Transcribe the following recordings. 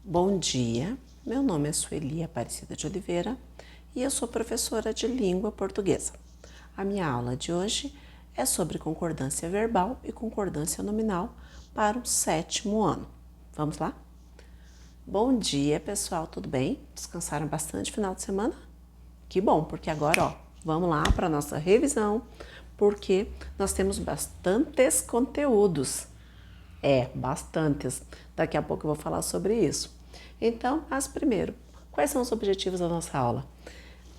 Bom dia, meu nome é Sueli Aparecida de Oliveira e eu sou professora de língua portuguesa. A minha aula de hoje é sobre concordância verbal e concordância nominal para o 7º ano. Vamos lá? Bom dia, pessoal, tudo bem? Descansaram bastante final de semana? Que bom, porque agora, vamos lá para a nossa revisão, porque nós temos bastantes conteúdos. Bastantes. Daqui a pouco eu vou falar sobre isso. Então, primeiro, quais são os objetivos da nossa aula?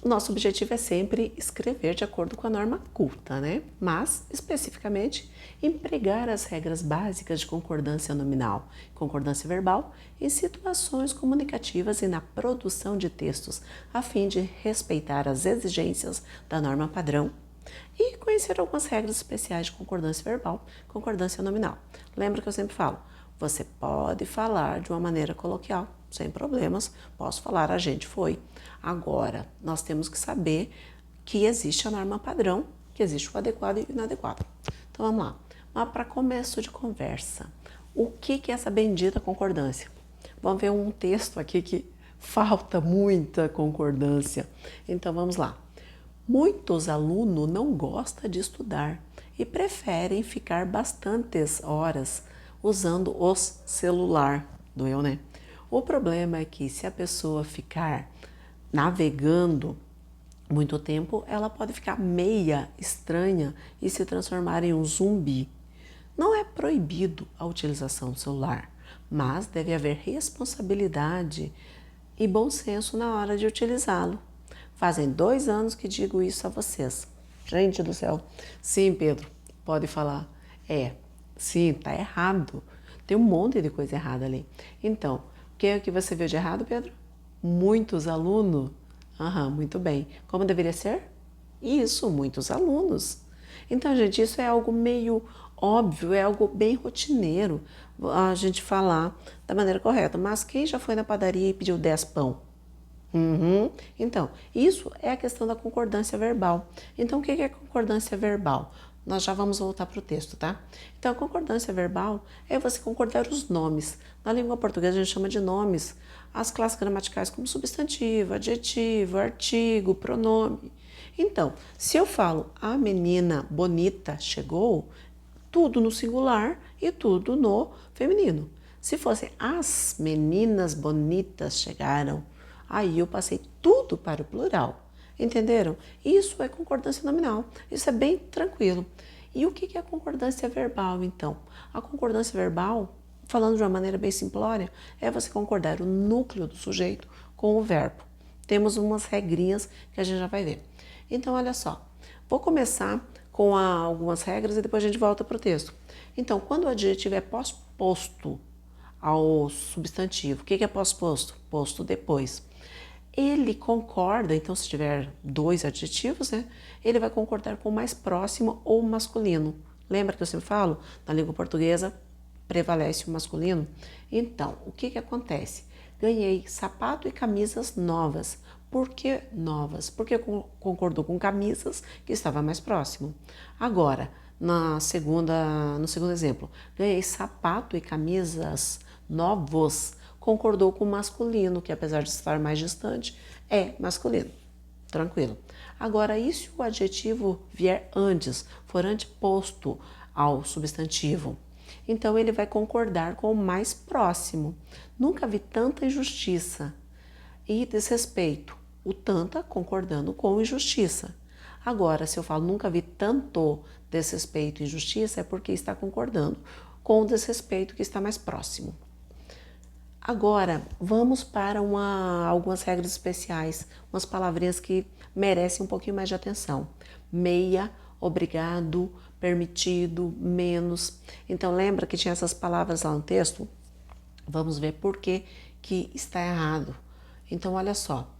O nosso objetivo é sempre escrever de acordo com a norma culta, né? Mas, especificamente, empregar as regras básicas de concordância nominal, concordância verbal em situações comunicativas e na produção de textos, a fim de respeitar as exigências da norma padrão e conhecer algumas regras especiais de concordância verbal, concordância nominal. Lembra que eu sempre falo, você pode falar de uma maneira coloquial, sem problemas, posso falar a gente foi. Agora, nós temos que saber que existe a norma padrão, que existe o adequado e o inadequado. Então vamos lá. Mas para começo de conversa, o que é essa bendita concordância? Vamos ver um texto aqui que falta muita concordância. Então vamos lá. Muitos alunos não gostam de estudar e preferem ficar bastantes horas usando os celular. Doeu, né? O problema é que se a pessoa ficar navegando muito tempo, ela pode ficar meia estranha e se transformar em um zumbi. Não é proibido a utilização do celular, mas deve haver responsabilidade e bom senso na hora de utilizá-lo. Fazem 2 anos que digo isso a vocês. Gente do céu. Sim, Pedro, pode falar. Sim, tá errado. Tem um monte de coisa errada ali. Então, o que é que você viu de errado, Pedro? Muitos alunos? Muito bem. Como deveria ser? Isso, muitos alunos. Então, gente, isso é algo meio óbvio, é algo bem rotineiro a gente falar da maneira correta. Mas quem já foi na padaria e pediu 10 pão? Então, isso é a questão da concordância verbal. Então, o que é concordância verbal? Nós já vamos voltar para o texto, tá? Então, a concordância verbal é você concordar os nomes. Na língua portuguesa, a gente chama de nomes as classes gramaticais como substantivo, adjetivo, artigo, pronome. Então, se eu falo a menina bonita chegou, tudo no singular e tudo no feminino. Se fosse as meninas bonitas chegaram, aí eu passei tudo para o plural. Entenderam? Isso é concordância nominal. Isso é bem tranquilo. E o que é a concordância verbal, então? A concordância verbal, falando de uma maneira bem simplória, é você concordar o núcleo do sujeito com o verbo. Temos umas regrinhas que a gente já vai ver. Então, olha só. Vou começar com algumas regras e depois a gente volta para o texto. Então, quando o adjetivo é pós-posto ao substantivo, o que é pós-posto? Posto depois. Ele concorda, então se tiver 2 adjetivos, né? Ele vai concordar com o mais próximo ou masculino. Lembra que eu sempre falo? Na língua portuguesa prevalece o masculino. Então, o que acontece? Ganhei sapato e camisas novas. Por que novas? Porque concordou com camisas que estava mais próximo. Agora, no segundo exemplo, ganhei sapato e camisas novos. Concordou com o masculino, que apesar de estar mais distante, é masculino. Tranquilo. Agora, e se o adjetivo vier antes, for anteposto ao substantivo? Então, ele vai concordar com o mais próximo. Nunca vi tanta injustiça e desrespeito. O tanta concordando com injustiça. Agora, se eu falo nunca vi tanto desrespeito e injustiça, é porque está concordando com o desrespeito que está mais próximo. Agora, vamos para algumas regras especiais, umas palavrinhas que merecem um pouquinho mais de atenção. Meia, obrigado, permitido, menos. Então, lembra que tinha essas palavras lá no texto? Vamos ver por que está errado. Então, olha só.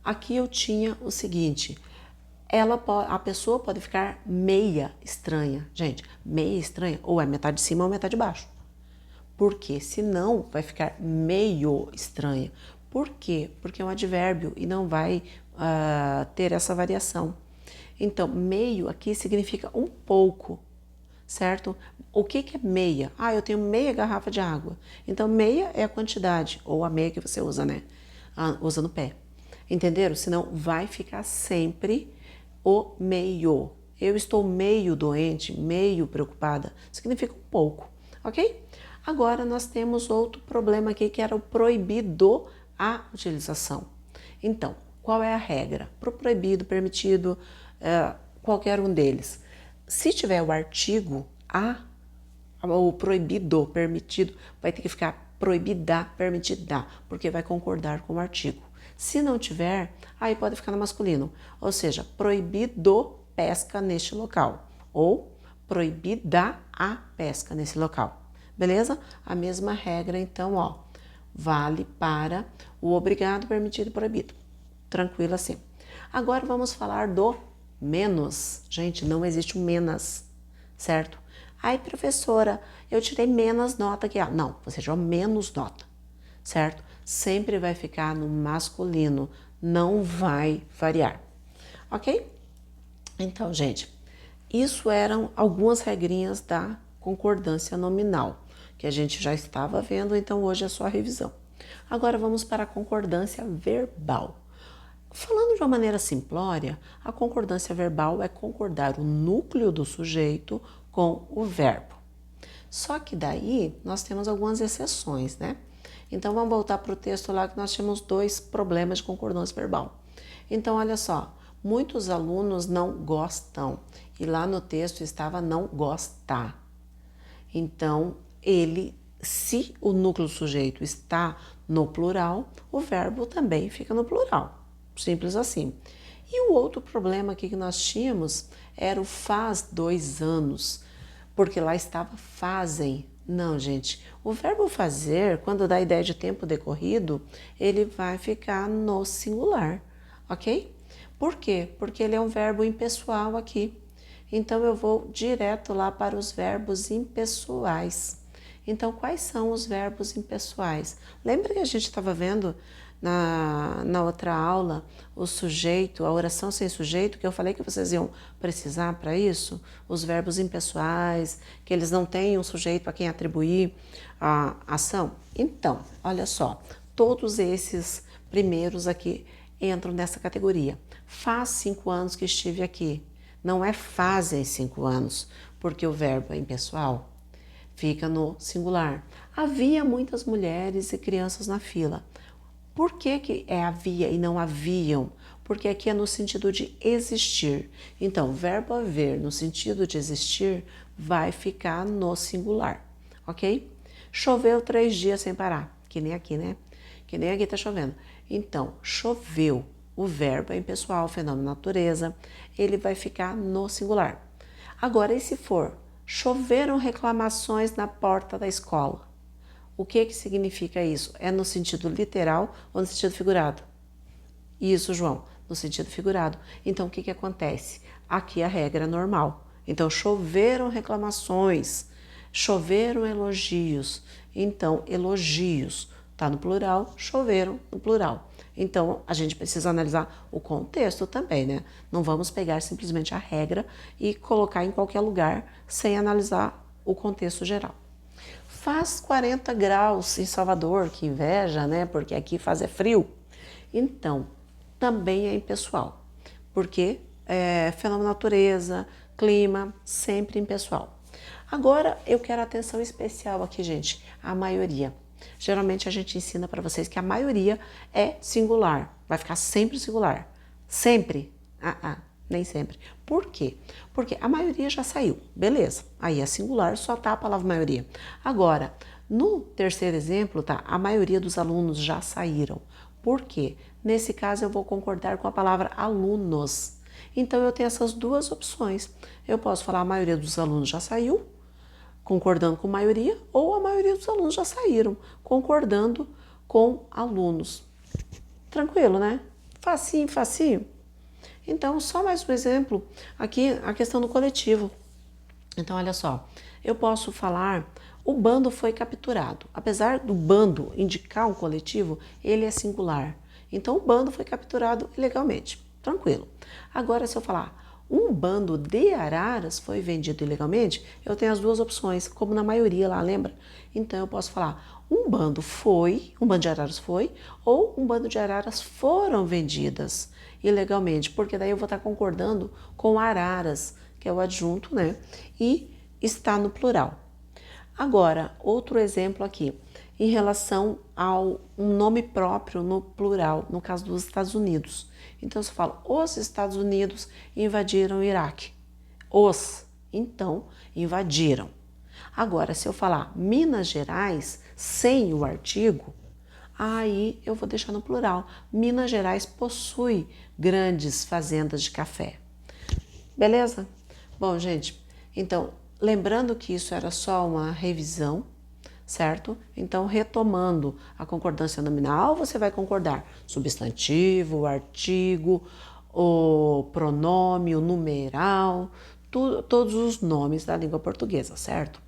Aqui eu tinha o seguinte, a pessoa pode ficar meia estranha. Gente, meia estranha ou é metade de cima ou metade de baixo. Porque senão vai ficar meio estranha. Por quê? Porque é um advérbio e não vai ter essa variação. Então, meio aqui significa um pouco. certo? O que que é meia? Ah, eu tenho meia garrafa de água. Então, meia é a quantidade, ou a meia que você usa, né? Usa no pé. Entenderam? Senão vai ficar sempre o meio. Eu estou meio doente, meio preocupada. Significa um pouco, ok? Agora nós temos outro problema aqui que era o proibido a utilização. Então, qual é a regra? Para o proibido, permitido, qualquer um deles. Se tiver o artigo a, o proibido, permitido, vai ter que ficar proibida, permitida, porque vai concordar com o artigo. Se não tiver, aí pode ficar no masculino, ou seja, proibido pesca neste local, ou proibida a pesca nesse local, beleza? A mesma regra, então, ó, vale para o obrigado, permitido e proibido. Tranquilo assim. Agora vamos falar do menos. Gente, não existe um menos, certo? Ai, professora, eu tirei menos nota aqui. Não, você tirou menos nota, certo? Sempre vai ficar no masculino, não vai variar, ok? Então, gente, isso eram algumas regrinhas da concordância nominal, que a gente já estava vendo, então hoje é só a revisão. Agora vamos para a concordância verbal. Falando de uma maneira simplória, a concordância verbal é concordar o núcleo do sujeito com o verbo. Só que daí nós temos algumas exceções, né? Então vamos voltar para o texto lá que nós tínhamos 2 problemas de concordância verbal. Então olha só, muitos alunos não gostam e lá no texto estava não gosta. Então se o núcleo do sujeito está no plural, o verbo também fica no plural. Simples assim. E o outro problema aqui que nós tínhamos era o faz 2 anos, porque lá estava fazem. Não, gente, o verbo fazer, quando dá a ideia de tempo decorrido, ele vai ficar no singular, ok? Por quê? Porque ele é um verbo impessoal aqui. Então, eu vou direto lá para os verbos impessoais. Então, quais são os verbos impessoais? Lembra que a gente estava vendo na outra aula o sujeito, a oração sem sujeito, que eu falei que vocês iam precisar para isso? Os verbos impessoais, que eles não têm um sujeito a quem atribuir a ação. Então, olha só, todos esses primeiros aqui entram nessa categoria. Faz 5 anos que estive aqui. Não é fazem 5 anos, porque o verbo é impessoal. Fica no singular. Havia muitas mulheres e crianças na fila. Por que é havia e não haviam? Porque aqui é no sentido de existir. Então, o verbo haver no sentido de existir vai ficar no singular, ok? Choveu 3 dias sem parar, que nem aqui, né? Que nem aqui tá chovendo. Então, choveu, o verbo é impessoal, fenômeno natureza, ele vai ficar no singular. Agora, e se for choveram reclamações na porta da escola? O que significa isso? É no sentido literal ou no sentido figurado? Isso, João, no sentido figurado. Então, o que acontece? Aqui a regra é normal. Então, choveram reclamações, choveram elogios. Então, elogios está no plural, choveram no plural. Então, a gente precisa analisar o contexto também, né? Não vamos pegar simplesmente a regra e colocar em qualquer lugar sem analisar o contexto geral. Faz 40 graus em Salvador, que inveja, né? Porque aqui faz frio. Então, também é impessoal, porque é fenômeno natureza, clima, sempre impessoal. Agora, eu quero atenção especial aqui, gente, a maioria. Geralmente a gente ensina para vocês que a maioria é singular, vai ficar sempre singular. Sempre? Nem sempre. Por quê? Porque a maioria já saiu, beleza. Aí é singular, só tá a palavra maioria. Agora, no terceiro exemplo, tá? A maioria dos alunos já saíram. Por quê? Nesse caso eu vou concordar com a palavra alunos. Então eu tenho essas 2 opções. Eu posso falar a maioria dos alunos já saiu, concordando com maioria, ou a maioria dos alunos já saíram, concordando com alunos. Tranquilo, né? Facinho, facinho. Então, só mais um exemplo, aqui a questão do coletivo. Então, olha só, eu posso falar, o bando foi capturado. Apesar do bando indicar um coletivo, ele é singular. Então, o bando foi capturado ilegalmente. Tranquilo. Agora, se eu falar, um bando de araras foi vendido ilegalmente, eu tenho as duas opções, como na maioria lá, lembra? Então eu posso falar um bando de araras foi, ou um bando de araras foram vendidas ilegalmente, porque daí eu vou estar concordando com araras, que é o adjunto, né? E está no plural. Agora, outro exemplo aqui, em relação ao um nome próprio no plural, no caso dos Estados Unidos. Então, se eu falo, os Estados Unidos invadiram o Iraque. Os, então, invadiram. Agora, se eu falar Minas Gerais, sem o artigo, aí eu vou deixar no plural. Minas Gerais possui grandes fazendas de café. Beleza? Bom, gente, então, lembrando que isso era só uma revisão, certo? Então, retomando a concordância nominal, você vai concordar substantivo, artigo, o pronome, o numeral, todos os nomes da língua portuguesa, certo?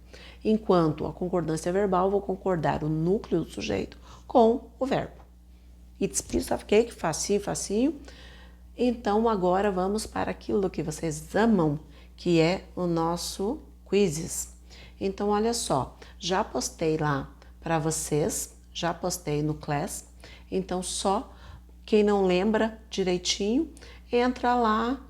Enquanto a concordância verbal, vou concordar o núcleo do sujeito com o verbo. It's piece of cake, facinho, facinho. Então, agora vamos para aquilo que vocês amam, que é o nosso quizzes. Então, olha só, já postei lá para vocês, já postei no Class. Então, só quem não lembra direitinho, entra lá